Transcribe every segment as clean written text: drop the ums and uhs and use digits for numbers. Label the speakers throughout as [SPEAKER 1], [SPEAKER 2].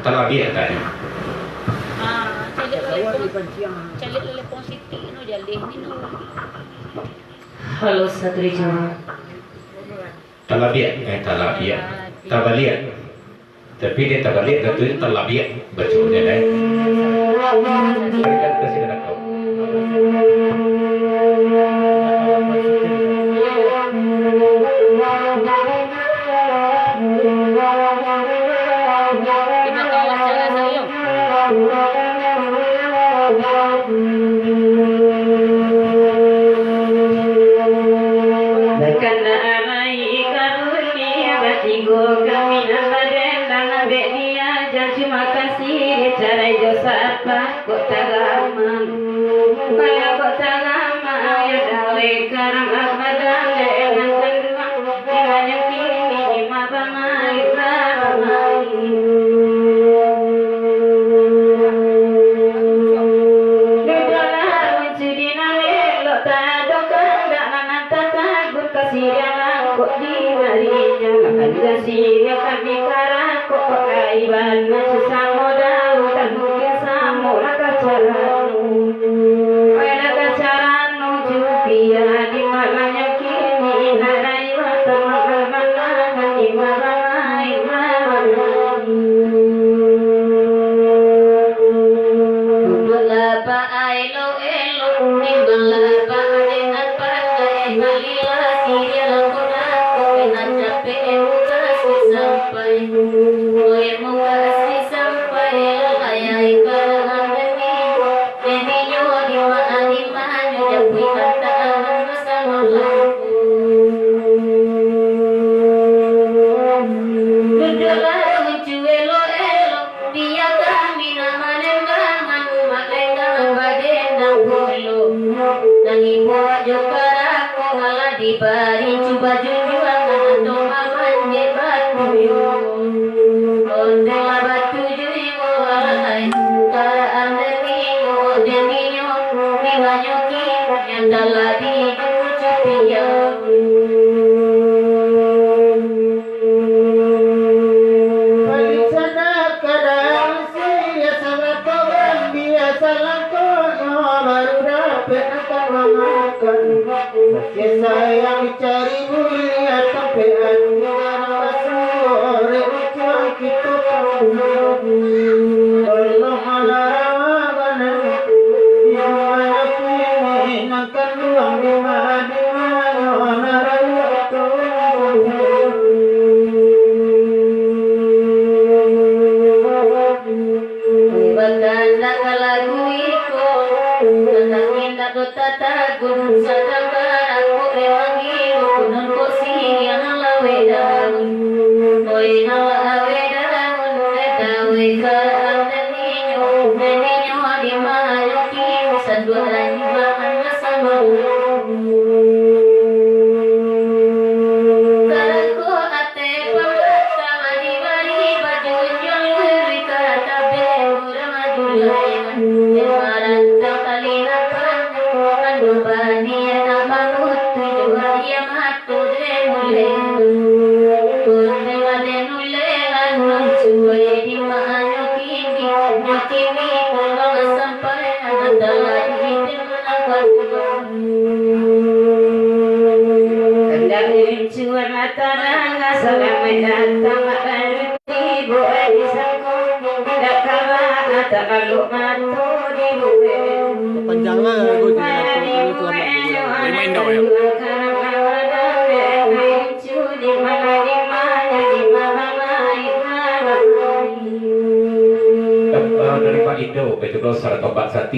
[SPEAKER 1] Talabiat kan?
[SPEAKER 2] Calit lelepon Siti no jalih ni no.
[SPEAKER 3] Halo Satrijaya.
[SPEAKER 1] Talabiat, tabaliat. Tapi dia tabaliat itu talabiat bacanya kan? Berikan kasih kepada kau.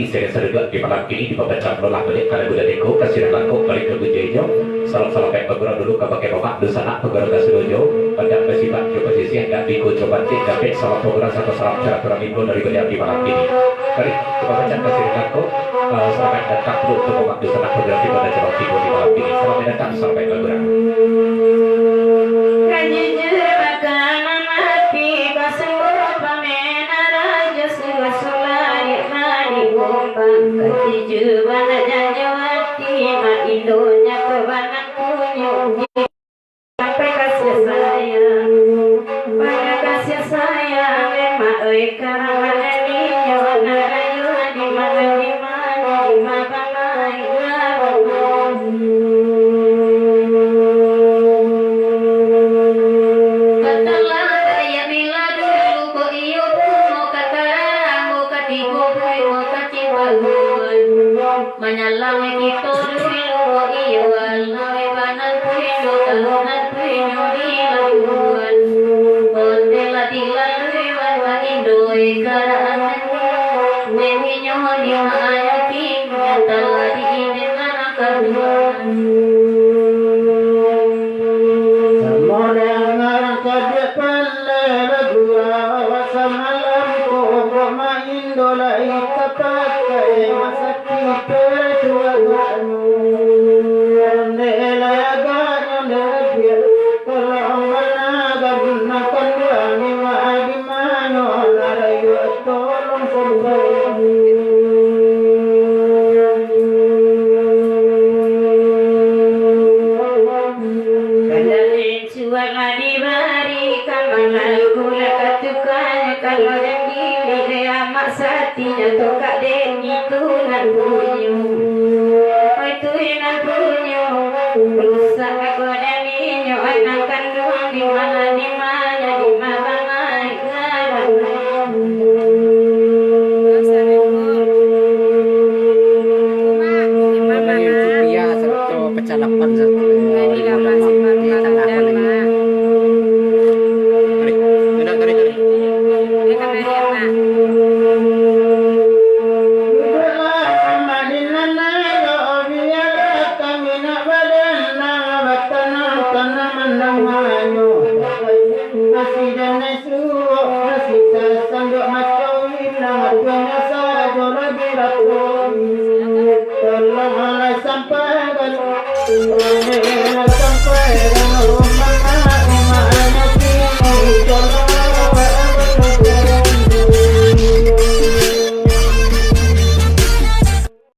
[SPEAKER 1] Saya sedang di malam ini di pembaca melolah balik karena budak deko kasih laku balik ke bujejo salam kayak pegoro dulu ke pakai romak di sana pegoro kasih dojo pada pesibak ke posisi yang biko coba cek dapat salam pegoro satu salam cara turun minggu dari beliau di malam ini Kali kebaca kasih aku sampai datang dulu untuk waktu senang bergerak di pada cabang timur di malam ini. Selamat datang sampai bergerak.
[SPEAKER 3] Sampai kasih sayang, pada kasih sayang, emak karena ini nyawa rayu di mana di mana katalah kayak bila dulu kok iyo mau kata mau katigo mau kacibaluan menyalangi kita dulu kok iyo walai banan puino talunan puino di laluan bondela di laluan wa indoi karaan meminyo di maayaki nyatala di dengan akaduan satinya toka den itu nan punyo oi tu nan punyo rusak aku dan ninyo anak kandung di mana di mai
[SPEAKER 4] Utopia satu pecalapan satu
[SPEAKER 3] sampai